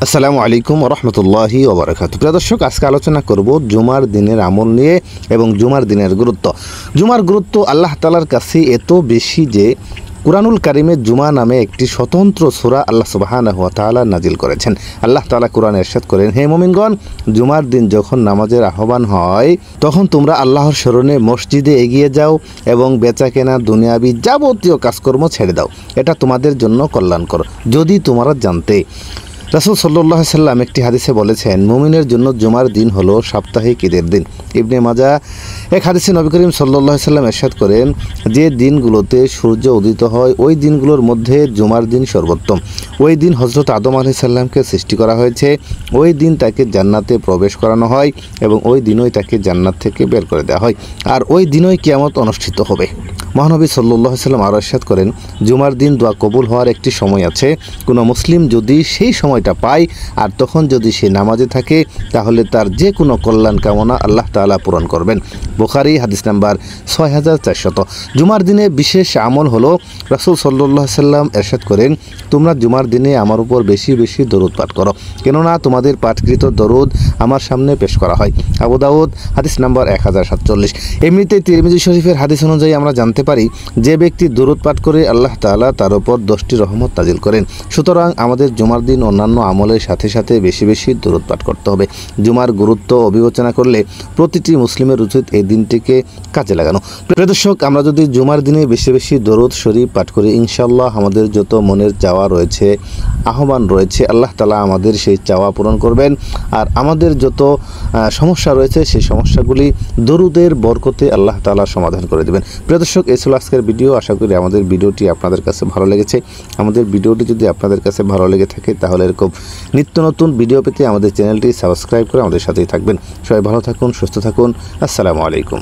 আসসালামু আলাইকুম রহমতুল্লাহি ওবরাকাতুহু। প্রিয় দর্শক, আজকে আলোচনা করব জুমার দিনের আমল নিয়ে এবং জুমার দিনের গুরুত্ব। জুমার গুরুত্ব আল্লাহ তাআলার কাছে এত বেশি যে কুরআনুল কারিমে জুমা নামে একটি স্বতন্ত্র সূরা আল্লাহ সুবহানাহু ওয়া তাআলা নাজিল করেছেন। আল্লাহ তাআলা কুরআনে ইরশাদ করেন, হে মুমিনগণ, জুমার দিন যখন নামাজের আহ্বান হয় তখন তোমরা আল্লাহর স্মরণে মসজিদে এগিয়ে যাও এবং বেচাকেনা দুনিয়াবি যাবতীয় কাজকর্ম ছেড়ে দাও। এটা তোমাদের জন্য কল্যাণকর যদি তোমরা জানতে। রাসূল সাল্লাল্লাহু আলাইহি সাল্লাম একটি হাদিসে বলেছেন, মুমিনের জন্য জুমার দিন হলো সাপ্তাহিক ঈদের দিন। ইবনে মাজাহ এক হাদিসে নবী করিম সাল্লাল্লাহু আলাইহি সাল্লাম ইরশাদ করেন, যে দিনগুলোতে সূর্য উদিত হয় ওই দিনগুলোর মধ্যে জুমার দিন সর্বোত্তম। ওই দিন হযরত আদম আলাইহিস সালামকে সৃষ্টি করা হয়েছে, ওই দিন তাকে জান্নাতে প্রবেশ করানো হয় এবং ওই দিনই তাকে জান্নাত থেকে বের করে দেওয়া হয়, আর ওই দিনই কিয়ামত অনুষ্ঠিত হবে। মহানবী সাল্লাল্লাহু আলাইহি সাল্লাম আরও ইরশাদ করেন, জুমার দিন দোয়া কবুল হওয়ার একটি সময় আছে। কোনো মুসলিম যদি সেই সময়টা পায় আর তখন যদি সে নামাজে থাকে তাহলে তার যে কোনো কল্যাণ কামনা আল্লাহ তাআলা পূরণ করবেন। বুখারী হাদিস নাম্বার 6400। জুমার দিনে বিশেষ আমল হলো, রাসূল সাল্লাল্লাহু আলাইহি সাল্লাম ইরশাদ করেন, তোমরা জুমার দিনে আমার উপর বেশি বেশি দরুদ পাঠ করো, কেননা তোমাদের পাঠকৃত দরুদ আমার সামনে পেশ করা হয়। আবু দাউদ হাদিস নাম্বার 1047। এমনিতে তিরমিজি শরীফের হাদিস অনুযায়ী আমরা জানতে পারি, যে ব্যক্তি দরুদ পাঠ করে আল্লাহ তাআলা তার উপর 10টি রহমত নাজিল করেন। সুতরাং আমাদের জুমার দিন অন্যান্য আমলের সাথে সাথে বেশি বেশি দরুদ পাঠ করতে হবে। জুমার গুরুত্ব বিবেচনা করলে প্রতিটি মুসলিমের উচিত এই দিনটিকে কাজে লাগানো। প্রিয় দর্শক, আমরা যদি জুমার দিনে বেশি বেশি দরুদ শরীফ পাঠ করি, ইনশাআল্লাহ আমাদের যত মনের চাওয়া রয়েছে, আহ্বান রয়েছে, আল্লাহ তাআলা আমাদের সেই চাওয়া পূরণ করবেন। আর আমাদের যত সমস্যা রয়েছে সেই সমস্যাগুলি দরুদের বরকতে আল্লাহ তাআলা সমাধান করে দেবেন। প্রিয় দর্শক, এই ছিল আজকের ভিডিও। আশা করি আমাদের ভিডিওটি আপনাদের কাছে ভালো লেগেছে। আমাদের ভিডিওটি যদি আপনাদের কাছে ভালো লেগে থাকে তাহলে এরকম নিত্য নতুন ভিডিও পেতে আমাদের চ্যানেলটি সাবস্ক্রাইব করে আমাদের সাথেই থাকবেন। সবাই ভালো থাকুন, সুস্থ থাকুন। আসসালামু আলাইকুম।